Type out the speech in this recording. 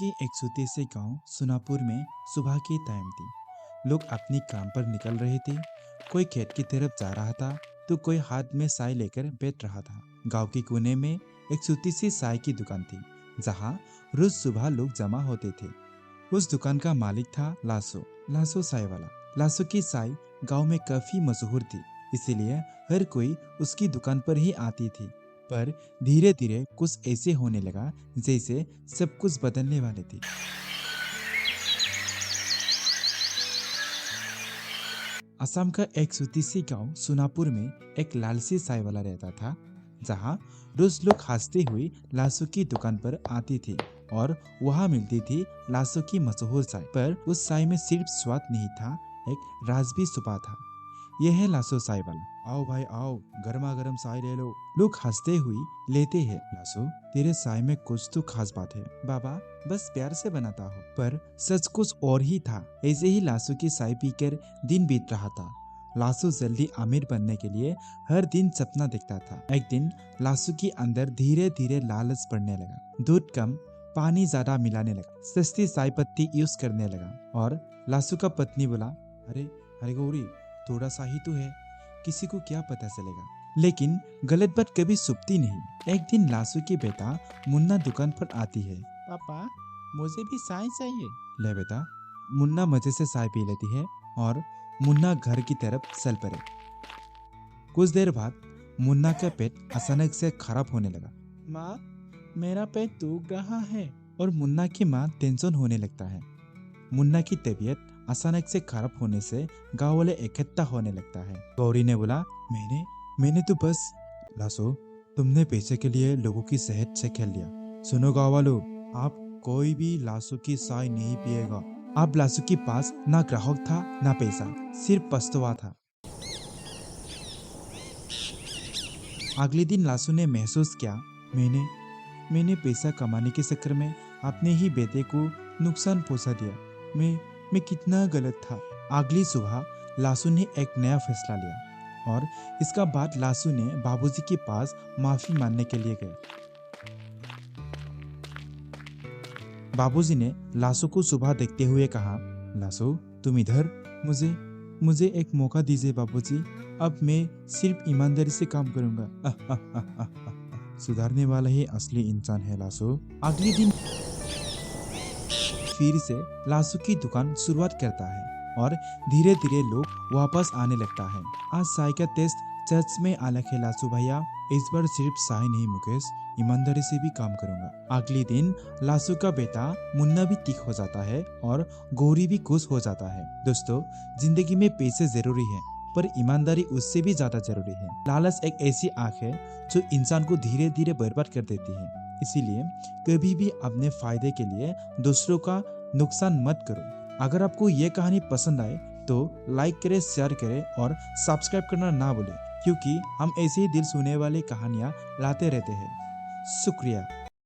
की एक छोटे से गांव सुनापुर में सुबह की टाइम थी। लोग अपनी काम पर निकल रहे थे। कोई खेत की तरफ जा रहा था तो कोई हाथ में चाय लेकर बैठ रहा था। गांव के कोने में एक छोटी सी चाय की दुकान थी जहां रोज सुबह लोग जमा होते थे। उस दुकान का मालिक था लासो। लासो चाय वाला। लासो की चाय गांव में काफी मशहूर थी, इसीलिए हर कोई उसकी दुकान पर ही आती थी। पर धीरे धीरे कुछ ऐसे होने लगा जैसे सब कुछ बदलने वाले थे। असम का एक छोटी सी गांव सुनापुर में एक लालसी चाय वाला रहता था, जहां रोज लोग हंसते हुए लासो की दुकान पर आती थी और वहां मिलती थी लासो की मशहूर चाय। पर उस चाय में सिर्फ स्वाद नहीं था, एक राज भी छुपा था। यह है लासो चाय वाला। आओ भाई आओ, गर्मा गर्म चाय ले लो। लोग हंसते हुए लेते हैं। लासो, तेरे चाय में कुछ तो खास बात है। बाबा, बस प्यार से बनाता हो। पर सच कुछ और ही था। ऐसे ही लासो की चाय पीकर दिन बीत रहा था। लासो जल्दी अमीर बनने के लिए हर दिन सपना देखता था। एक दिन लासो के अंदर धीरे धीरे लालच बढ़ने लगा। दूध कम, पानी ज्यादा मिलाने लगा, सस्ती चाय पत्ती यूज करने लगा। और लासो का पत्नी बोला, अरे अरे गौरी, थोड़ा सा ही तो है, किसी को क्या पता चलेगा। लेकिन गलत बात कभी छुपती नहीं। एक दिन लासू की बेटा मुन्ना दुकान पर आती है। पापा, मुझे भी चाय चाहिए। ले बेटा। मुन्ना मजे से चाय पी लेती है और मुन्ना घर की तरफ चल पड़े। कुछ देर बाद मुन्ना का पेट अचानक से खराब होने लगा। माँ, मेरा पेट दुख रहा है। और मुन्ना की माँ टेंशन होने लगता है। मुन्ना की तबीयत अचानक से खराब होने से गांव वाले इकट्ठा होने लगता है। गौरी ने बोला, मैंने मैंने तो बस। लासो, तुमने पैसे के लिए लोगों की सेहत से खेल लिया। सुनो गांव वालों, आप कोई भी लासो की चाय नहीं पिएगा। अब लासो के पास ना ग्राहक था ना पैसा, सिर्फ पछतावा था। अगले दिन लासो ने महसूस किया, मैंने मैंने पैसा कमाने के चक्कर में अपने ही बेटे को नुकसान पहुंचा दिया। मैं कितना गलत था। अगली सुबह लासू ने एक नया फैसला लिया और इसका बाद लासू ने बाबूजी के पास माफी मांगने के लिए गए। बाबूजी ने लासू को सुबह देखते हुए कहा, लासू, तुम इधर। मुझे मुझे एक मौका दीजिए बाबूजी। अब मैं सिर्फ ईमानदारी से काम करूंगा। सुधारने वाला ही असली इंसान है लासू। अगले दिन फिर से लासू की दुकान शुरुआत करता है और धीरे धीरे लोग वापस आने लगता है। आज चाय का टेस्ट चर्च में अलग है लासू भैया। इस बार सिर्फ चाय नहीं मुकेश, ईमानदारी से भी काम करूंगा। अगले दिन लासू का बेटा मुन्ना भी ठीक हो जाता है और गौरी भी खुश हो जाता है। दोस्तों, जिंदगी में पैसे जरूरी है, पर ईमानदारी उससे भी ज्यादा जरूरी है। लालच एक ऐसी आग है जो इंसान को धीरे धीरे बर्बाद कर देती है। इसीलिए कभी भी अपने फायदे के लिए दूसरों का नुकसान मत करो। अगर आपको ये कहानी पसंद आए तो लाइक करें, शेयर करें और सब्सक्राइब करना ना भूलें, क्योंकि हम ऐसे ही दिल छूने वाली कहानियां लाते रहते हैं। शुक्रिया।